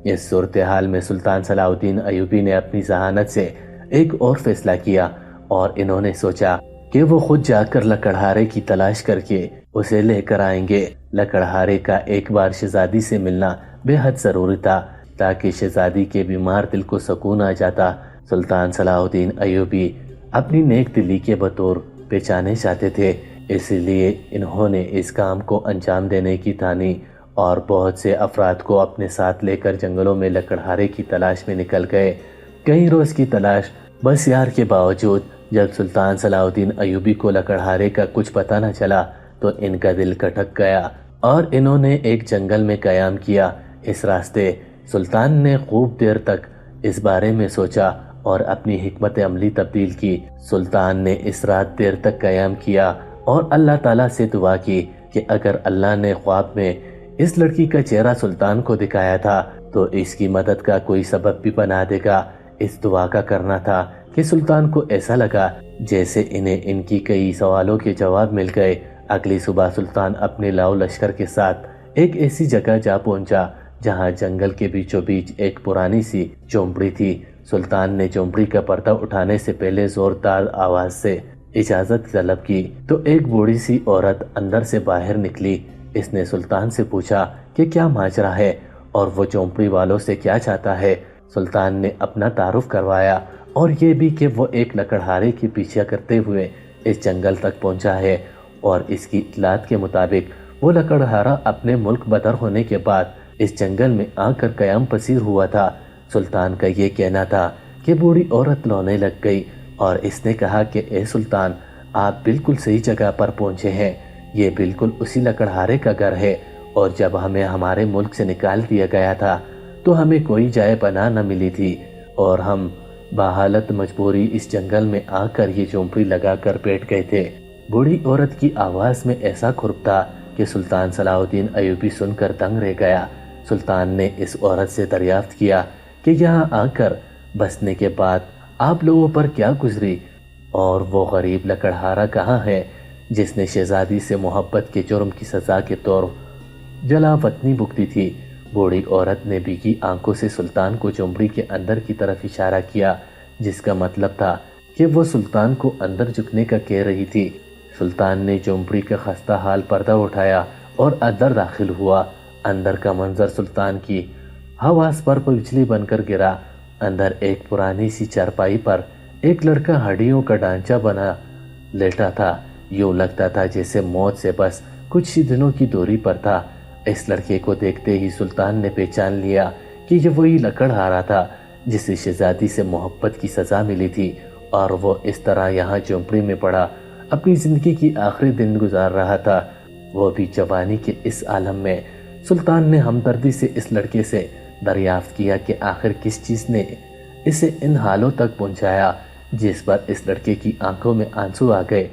اس صورتحال میں سلطان صلاح الدین ایوبی نے اپنی ذہانت سے ایک اور فیصلہ کیا اور انہوں نے سوچا کہ وہ خود جا کر لکڑہارے کی تلاش کر کے اسے لے کر آئیں گے۔ لکڑہارے کا ایک بار شہزادی سے ملنا بے حد ضروری تھا تاکہ شہزادی کے بیمار دل کو سکون آ جاتا۔ سلطان صلاح الدین ایوبی اپنی نیک دلی کے بطور پہچانے جاتے تھے، اسی لیے انہوں نے اس کام کو انجام دینے کی ٹھانی اور بہت سے افراد کو اپنے ساتھ لے کر جنگلوں میں لکڑہارے کی تلاش میں نکل گئے۔ کئی روز کی تلاش بس یار کے باوجود جب سلطان صلاح الدین ایوبی کو لکڑہارے کا کچھ پتہ نہ چلا تو ان کا دل کھٹک گیا اور انہوں نے ایک جنگل میں قیام کیا۔ اس راستے سلطان نے خوب دیر تک اس بارے میں سوچا اور اپنی حکمت عملی تبدیل کی۔ سلطان نے اس رات دیر تک قیام کیا اور اللہ تعالیٰ سے دعا کی کہ اگر اللہ نے خواب میں اس لڑکی کا چہرہ سلطان کو دکھایا تھا تو اس کی مدد کا کوئی سبب بھی بنا دے گا۔ اس دعا کا کرنا تھا کہ سلطان کو ایسا لگا جیسے انہیں ان کی کئی سوالوں کے جواب مل گئے۔ اگلی صبح سلطان اپنے لاؤ لشکر کے ساتھ ایک ایسی جگہ جا پہنچا جہاں جنگل کے بیچوں بیچ ایک پرانی سی جھونپڑی تھی۔ سلطان نے جھونپڑی کا پردہ اٹھانے سے پہلے زوردار آواز سے اجازت طلب کی تو ایک بوڑھی سی عورت اندر سے باہر نکلی۔ اس نے سلطان سے پوچھا کہ کیا ماجرا ہے اور وہ جھونپڑی والوں سے کیا چاہتا ہے۔ سلطان نے اپنا تعارف کروایا اور یہ بھی کہ وہ ایک لکڑہارے کی پیچھا کرتے ہوئے اس جنگل تک پہنچا ہے اور اس کی اطلاعات کے مطابق وہ لکڑہارا اپنے ملک بدر ہونے کے بعد اس جنگل میں آ کر قیام پذیر ہوا تھا۔ سلطان کا یہ کہنا تھا کہ بوڑھی عورت رونے لگ گئی اور اس نے کہا کہ اے سلطان، آپ بالکل صحیح جگہ پر پہنچے ہیں، یہ بالکل اسی لکڑہارے کا گھر ہے اور جب ہمیں ہمارے ملک سے نکال دیا گیا تھا تو ہمیں کوئی جائے پناہ نہ ملی تھی اور ہم بحالت مجبوری اس جنگل میں آ کر یہ جھونپڑی لگا کر بیٹھ گئے تھے۔ بوڑھی عورت کی آواز میں ایسا کھرپ تھا کہ سلطان صلاح الدین ایوبی سن کر دنگ رہ گیا۔ سلطان نے اس عورت سے دریافت کیا کہ یہاں آ کر بسنے کے بعد آپ لوگوں پر کیا گزری اور وہ غریب لکڑہارا کہاں ہے جس نے شہزادی سے محبت کے جرم کی سزا کے طور جلا وطنی بھگتی تھی۔ بوڑھی عورت نے بھیگی آنکھوں سے سلطان کو جھونپڑی کے اندر کی طرف اشارہ کیا، جس کا مطلب تھا کہ وہ سلطان کو اندر جھکنے کا کہہ رہی تھی۔ سلطان نے جھونپڑی کا خستہ حال پردہ اٹھایا اور اندر داخل ہوا۔ اندر کا منظر سلطان کی حواس پر بجلی بن کر گرا۔ اندر ایک پرانی سی چارپائی پر ایک لڑکا ہڈیوں کا ڈھانچہ بنا لیٹا تھا، یوں لگتا تھا جیسے موت سے بس کچھ ہی دنوں کی دوری پر تھا۔ اس لڑکے کو دیکھتے ہی سلطان نے پہچان لیا کہ یہ وہی لکڑہارا تھا جسے شہزادی سے محبت کی سزا ملی تھی اور وہ اس طرح یہاں جھونپڑی میں پڑا اپنی زندگی کی آخری دن گزار رہا تھا، وہ بھی جوانی کے اس عالم میں۔ سلطان نے ہمدردی سے اس لڑکے سے دریافت کیا کہ آخر کس چیز نے اسے ان حالوں تک پہنچایا، جس پر اس لڑکے کی آنکھوں میں آنسو آ گئے،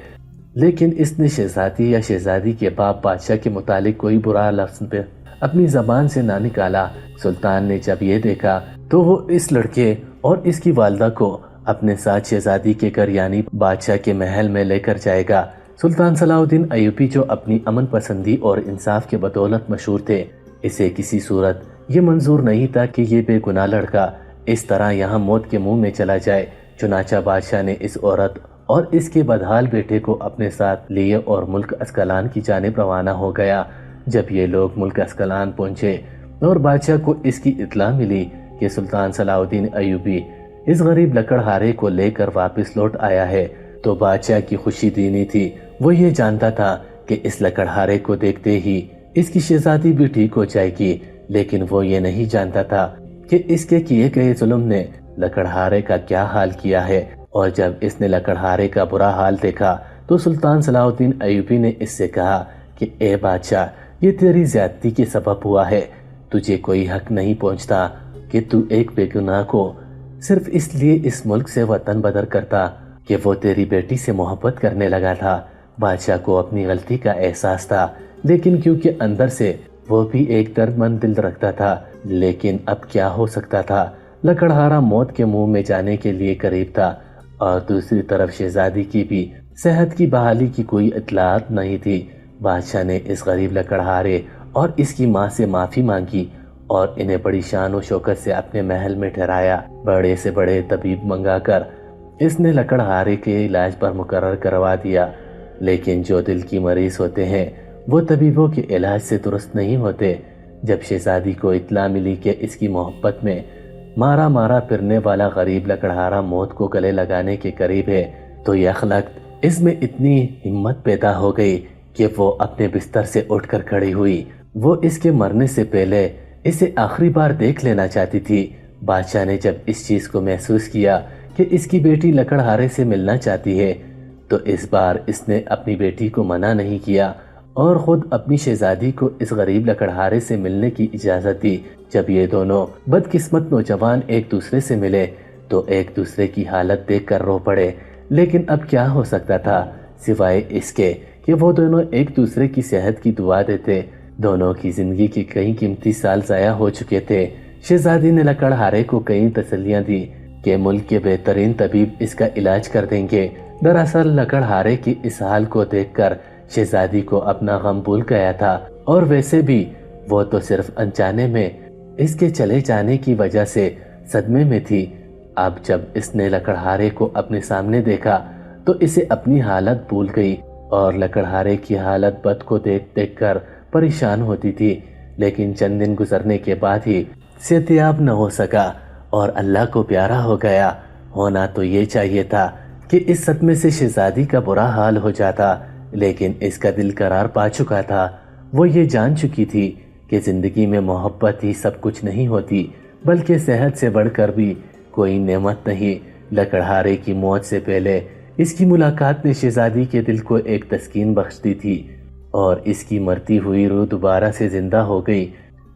لیکن اس نے شہزادی یا شہزادی کے باپ بادشاہ کے متعلق کوئی برا لفظ پہ اپنی زبان سے نہ نکالا۔ سلطان نے جب یہ دیکھا تو وہ اس لڑکے اور اس کی والدہ کو اپنے ساتھ شہزادی کے گھر یعنی بادشاہ کے محل میں لے کر جائے گا۔ سلطان صلاح الدین ایوبی جو اپنی امن پسندی اور انصاف کے بدولت مشہور تھے، اسے کسی صورت یہ منظور نہیں تھا کہ یہ بے گناہ لڑکا اس طرح یہاں موت کے منہ میں چلا جائے۔ چنانچہ بادشاہ نے اس عورت اور اس کے بدحال بیٹے کو اپنے ساتھ لیے اور ملک اسکلان کی جانب روانہ ہو گیا۔ جب یہ لوگ ملک اسکلان پہنچے اور بادشاہ کو اس کی اطلاع ملی کہ سلطان صلاح الدین ایوبی اس غریب لکڑہارے کو لے کر واپس لوٹ آیا ہے تو بادشاہ کی خوشی دینی تھی۔ وہ یہ جانتا تھا کہ اس لکڑہارے کو دیکھتے ہی اس کی شہزادی بھی ٹھیک ہو جائے گی، لیکن وہ یہ نہیں جانتا تھا کہ اس کے کیے گئے ظلم نے لکڑہارے کا کیا حال کیا ہے۔ اور جب اس نے لکڑہارے کا برا حال دیکھا تو سلطان صلاح الدین ایوبی نے اس سے کہا کہ اے بادشاہ، یہ تیری زیادتی کے سبب ہوا ہے، تجھے کوئی حق نہیں پہنچتا کہ تو ایک بے گناہ کو صرف اس لیے اس ملک سے وطن بدر کرتا کہ وہ تیری بیٹی سے محبت کرنے لگا تھا۔ بادشاہ کو اپنی غلطی کا احساس تھا، لیکن کیونکہ اندر سے وہ بھی ایک درد مند دل رکھتا تھا، لیکن اب کیا ہو سکتا تھا۔ لکڑہارا موت کے منہ میں جانے کے لیے قریب تھا، اور دوسری طرف شہزادی کی بھی صحت کی بحالی کی کوئی اطلاعات نہیں تھی۔ بادشاہ نے اس غریب لکڑہارے اور اس کی ماں سے معافی مانگی اور انہیں بڑی شان و شوکت سے اپنے محل میں ٹھہرایا۔ بڑے سے بڑے طبیب منگا کر اس نے لکڑہارے کے علاج پر مقرر کروا دیا، لیکن جو دل کی مریض ہوتے ہیں وہ طبیبوں کے علاج سے درست نہیں ہوتے۔ جب شہزادی کو اطلاع ملی کہ اس کی محبت میں مارا مارا پھرنے والا غریب لکڑہارا موت کو گلے لگانے کے قریب ہے، تو یکلخت اس میں اتنی ہمت پیدا ہو گئی کہ وہ اپنے بستر سے اٹھ کر کھڑی ہوئی۔ وہ اس کے مرنے سے پہلے اسے آخری بار دیکھ لینا چاہتی تھی۔ بادشاہ نے جب اس چیز کو محسوس کیا کہ اس کی بیٹی لکڑہارے سے ملنا چاہتی ہے، تو اس بار اس نے اپنی بیٹی کو منع نہیں کیا اور خود اپنی شہزادی کو اس غریب لکڑہارے سے ملنے کی اجازت دی۔ جب یہ دونوں بدقسمت نوجوان ایک دوسرے سے ملے تو ایک دوسرے کی حالت دیکھ کر رو پڑے، لیکن اب کیا ہو سکتا تھا سوائے اس کے کہ وہ دونوں ایک دوسرے کی صحت کی دعا دیتے۔ دونوں کی زندگی کے کئی قیمتی سال ضائع ہو چکے تھے۔ شہزادی نے لکڑہارے کو کئی تسلیاں دی کہ ملک کے بہترین طبیب اس کا علاج کر دیں گے۔ دراصل لکڑہارے کی اس حال کو دیکھ کر شہزادی کو اپنا غم بھول گیا تھا، اور ویسے بھی وہ تو صرف انجانے میں اس کے چلے جانے کی وجہ سے صدمے میں تھی۔ اب جب اس نے لکڑہارے کو اپنے سامنے دیکھا تو اسے اپنی حالت بھول گئی اور لکڑہارے کی حالت بد کو دیکھ دیکھ کر پریشان ہوتی تھی، لیکن چند دن گزرنے کے بعد ہی صحتیاب نہ ہو سکا اور اللہ کو پیارا ہو گیا۔ ہونا تو یہ چاہیے تھا کہ اس صدمے سے شہزادی کا برا حال ہو جاتا، لیکن اس کا دل قرار پا چکا تھا۔ وہ یہ جان چکی تھی کہ زندگی میں محبت ہی سب کچھ نہیں ہوتی، بلکہ صحت سے بڑھ کر بھی کوئی نعمت نہیں۔ لکڑہارے کی موت سے پہلے اس کی ملاقات نے شہزادی کے دل کو ایک تسکین بخش دی تھی، اور اس کی مرتی ہوئی روح دوبارہ سے زندہ ہو گئی۔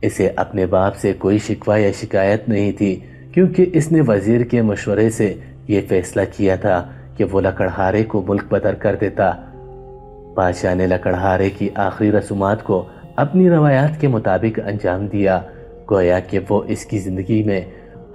اسے اپنے باپ سے کوئی شکوہ یا شکایت نہیں تھی، کیونکہ اس نے وزیر کے مشورے سے یہ فیصلہ کیا تھا کہ وہ لکڑہارے کو ملک بدر کر دیتا۔ بادشاہ نے لکڑہارے کی آخری رسومات کو اپنی روایات کے مطابق انجام دیا، گویا کہ وہ اس کی زندگی میں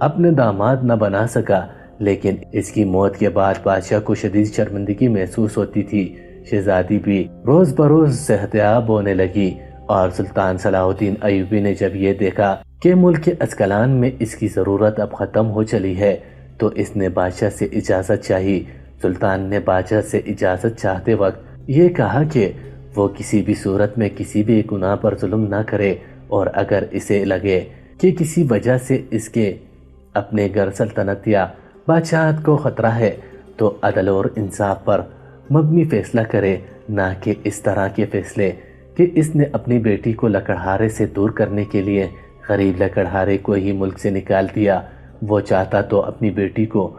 اپنے داماد نہ بنا سکا، لیکن اس کی موت کے بعد بادشاہ کو شدید شرمندگی محسوس ہوتی تھی۔ شہزادی بھی روز بروز صحتیاب ہونے لگی، اور سلطان صلاح الدین ایوبی نے جب یہ دیکھا کہ ملک کے اسکلان میں اس کی ضرورت اب ختم ہو چلی ہے تو اس نے بادشاہ سے اجازت چاہی۔ سلطان نے بادشاہ سے اجازت چاہتے وقت یہ کہا کہ وہ کسی بھی صورت میں کسی بھی گناہ پر ظلم نہ کرے، اور اگر اسے لگے کہ کسی وجہ سے اس کے اپنے گھر سلطنت یا بادشاہت کو خطرہ ہے تو عدل اور انصاف پر مبنی فیصلہ کرے، نہ کہ اس طرح کے فیصلے کہ اس نے اپنی بیٹی کو لکڑہارے سے دور کرنے کے لیے غریب لکڑہارے کو ہی ملک سے نکال دیا۔ وہ چاہتا تو اپنی بیٹی کو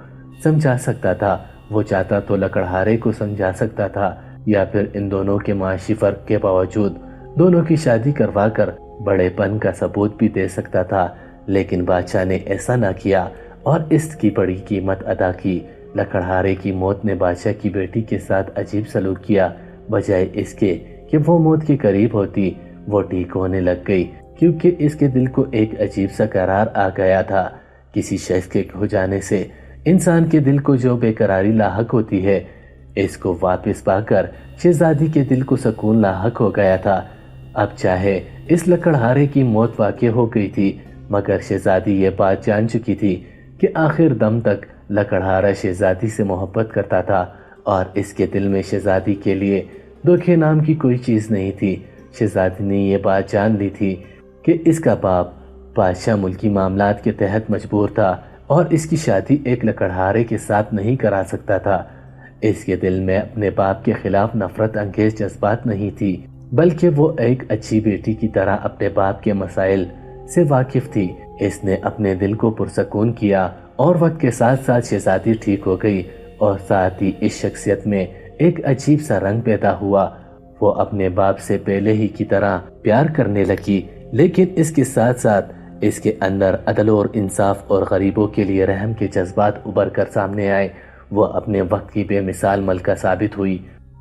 سمجھا سکتا تھا، وہ چاہتا تو لکڑہارے کو سمجھا سکتا تھا، یا پھر ان دونوں کے معاشی فرق کے باوجود دونوں کی شادی کروا کر بڑے پن کا ثبوت بھی دے سکتا تھا، لیکن بادشاہ نے ایسا نہ کیا اور اس کی بڑی قیمت ادا کی۔ لکڑہارے کی موت نے بادشاہ کی بیٹی کے ساتھ عجیب سلوک کیا۔ بجائے اس کے کہ وہ موت کے قریب ہوتی، وہ ٹھیک ہونے لگ گئی، کیونکہ اس کے دل کو ایک عجیب سا قرار آ گیا تھا۔ کسی شخص کے ہو جانے سے انسان کے دل کو جو بے قراری لاحق ہوتی ہے، اس کو واپس پا کر شہزادی کے دل کو سکون لاحق ہو گیا تھا۔ اب چاہے اس لکڑہارے کی موت واقع ہو گئی تھی، مگر شہزادی یہ بات جان چکی تھی کہ آخر دم تک لکڑہارا شہزادی سے محبت کرتا تھا، اور اس کے دل میں شہزادی کے لیے دھوکے نام کی کوئی چیز نہیں تھی۔ شہزادی نے یہ بات جان لی تھی کہ اس کا باپ بادشاہ ملکی معاملات کے تحت مجبور تھا اور اس کی شادی ایک لکڑہارے کے ساتھ نہیں کرا سکتا تھا۔ اس کے دل میں اپنے باپ کے خلاف نفرت انگیز جذبات نہیں تھی، بلکہ وہ ایک اچھی بیٹی کی طرح اپنے باپ کے مسائل سے واقف تھی۔ اس نے اپنے دل کو پرسکون کیا، اور وقت کے ساتھ ساتھ شہزادی ٹھیک ہو گئی، اور ساتھ ہی اس شخصیت میں ایک عجیب سا رنگ پیدا ہوا۔ وہ اپنے باپ سے پہلے ہی کی طرح پیار کرنے لگی، لیکن اس کے ساتھ ساتھ اس کے اندر عدل اور انصاف اور غریبوں کے لیے رحم کے جذبات ابھر کر سامنے آئے۔ وہ اپنے وقت کی بے مثال ملکہ ثابت ہوئی،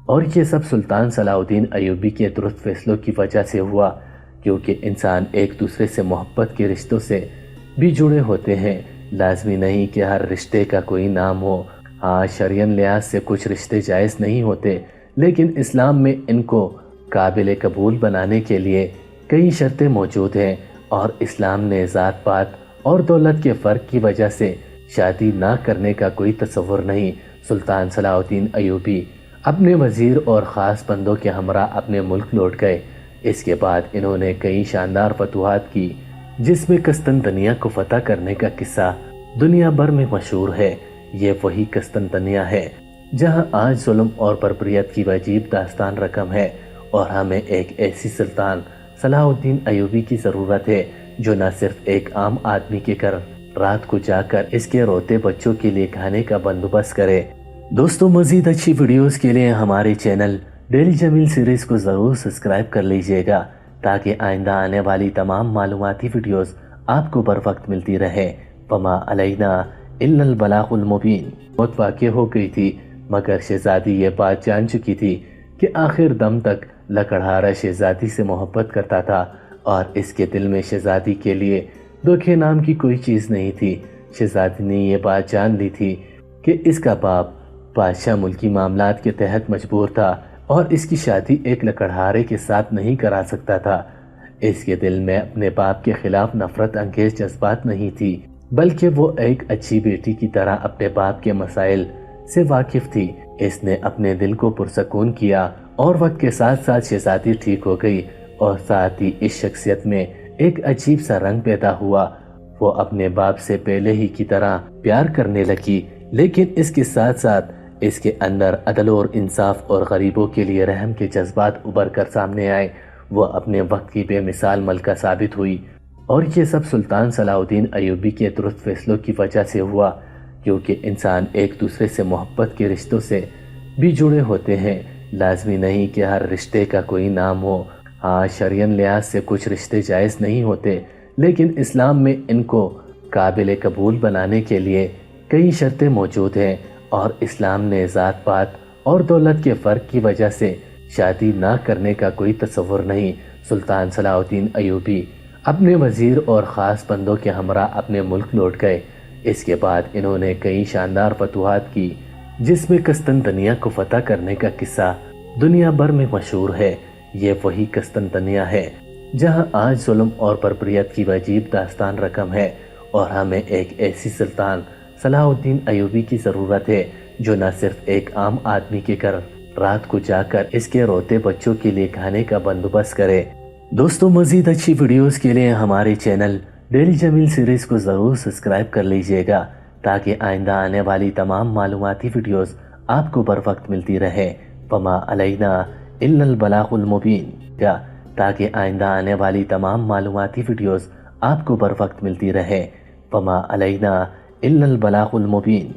اور یہ سب سلطان صلاح الدین ایوبی کے درست فیصلوں کی وجہ سے ہوا، کیونکہ انسان ایک دوسرے سے محبت کے رشتوں سے بھی جڑے ہوتے ہیں، لازمی نہیں کہ ہر رشتے کا کوئی نام ہو۔ ہاں، شرعن لحاظ سے کچھ رشتے جائز نہیں ہوتے، لیکن اسلام میں ان کو قابل قبول بنانے کے لیے کئی شرطیں موجود ہیں، اور اسلام نے ذات پات اور دولت کے فرق کی وجہ سے شادی نہ کرنے کا کوئی تصور نہیں۔ سلطان صلاح الدین ایوبی اپنے وزیر اور خاص بندوں کے ہمراہ اپنے ملک لوٹ گئے۔ اس کے بعد انہوں نے کئی شاندار فتوحات کی، جس میں قسطنطنیہ کو فتح کرنے کا قصہ دنیا بھر میں مشہور ہے۔ یہ وہی قسطنطنیہ ہے جہاں آج ظلم اور بربریت کی عجیب داستان رقم ہے، اور ہمیں ایک ایسی سلطان صلاح الدین ایوبی کی ضرورت ہے جو نہ صرف ایک عام آدمی کے گھر رات کو جا کر اس کے روتے بچوں کے لیے کھانے کا بندوبست کرے۔ دوستو، مزید اچھی ویڈیوز کے لیے ہمارے چینل ڈیلی جمیل سیریز کو ضرور سبسکرائب کر لیجئے گا، تاکہ آئندہ آنے والی تمام معلوماتی ویڈیوز آپ کو بر وقت ملتی رہے۔ وما علینا الا البلاغ المبین۔ موت واقع ہو گئی تھی، مگر شہزادی یہ بات جان چکی تھی کہ آخر دم تک لکڑہارا شہزادی سے محبت کرتا تھا، اور اس کے دل میں شہزادی کے لیے دھوکے نام کی کوئی چیز نہیں تھی۔ شہزادی نے یہ بات جان لی تھی کہ اس کا باپ بادشاہ ملکی معاملات کے تحت مجبور تھا، اور اس کی شادی ایک لکڑہارے کے ساتھ نہیں کرا سکتا تھا۔ اس کے دل میں اپنے باپ کے خلاف نفرت انگیز جذبات نہیں تھی، بلکہ وہ ایک اچھی بیٹی کی طرح اپنے باپ کے مسائل سے واقف تھی۔ اس نے اپنے دل کو پرسکون کیا، اور وقت کے ساتھ ساتھ شہزادی ٹھیک ہو گئی، اور ساتھ ہی اس شخصیت میں ایک عجیب سا رنگ پیدا ہوا۔ وہ اپنے باپ سے پہلے ہی کی طرح پیار کرنے لگی، لیکن اس کے ساتھ ساتھ اس کے اندر عدل اور انصاف اور غریبوں کے لیے رحم کے جذبات ابھر کر سامنے آئے۔ وہ اپنے وقت کی بے مثال ملکہ ثابت ہوئی، اور یہ سب سلطان صلاح الدین ایوبی کے درست فیصلوں کی وجہ سے ہوا، کیونکہ انسان ایک دوسرے سے محبت کے رشتوں سے بھی جڑے ہوتے ہیں۔ لازمی نہیں کہ ہر رشتے کا کوئی نام ہو۔ ہاں، شرعن لحاظ سے کچھ رشتے جائز نہیں ہوتے، لیکن اسلام میں ان کو قابل قبول بنانے کے لیے کئی شرطیں موجود ہیں، اور اسلام نے ذات پات اور دولت کے فرق کی وجہ سے شادی نہ کرنے کا کوئی تصور نہیں۔ سلطان صلاح الدین ایوبی اپنے وزیر اور خاص بندوں کے ہمراہ اپنے ملک لوٹ گئے۔ اس کے بعد انہوں نے کئی شاندار فتوحات کی، جس میں قسطنطنیہ کو فتح کرنے کا قصہ دنیا بھر میں مشہور ہے۔ یہ وہی قسطنطنیہ ہے جہاں آج ظلم اور بربریت کی عجیب داستان رقم ہے، اور ہمیں ایک ایسی سلطان صلاح الدین ایوبی کی ضرورت ہے جو نہ صرف ایک عام آدمی کے گھر رات کو جا کر اس کے روتے بچوں کے لیے کھانے کا بندوبست کرے۔ دوستو، مزید اچھی ویڈیوز کے لیے ہمارے چینل ڈیلی جمیل سیریز کو ضرور سبسکرائب کر لیجئے گا، تاکہ آئندہ آنے والی تمام معلوماتی ویڈیوز آپ کو بر وقت ملتی رہے۔ وما علینا الا البلاغ المبین، تاکہ آئندہ آنے والی تمام معلوماتی ویڈیوز آپ کو بر وقت ملتی رہے۔ وما علینا الا البلاغ المبین۔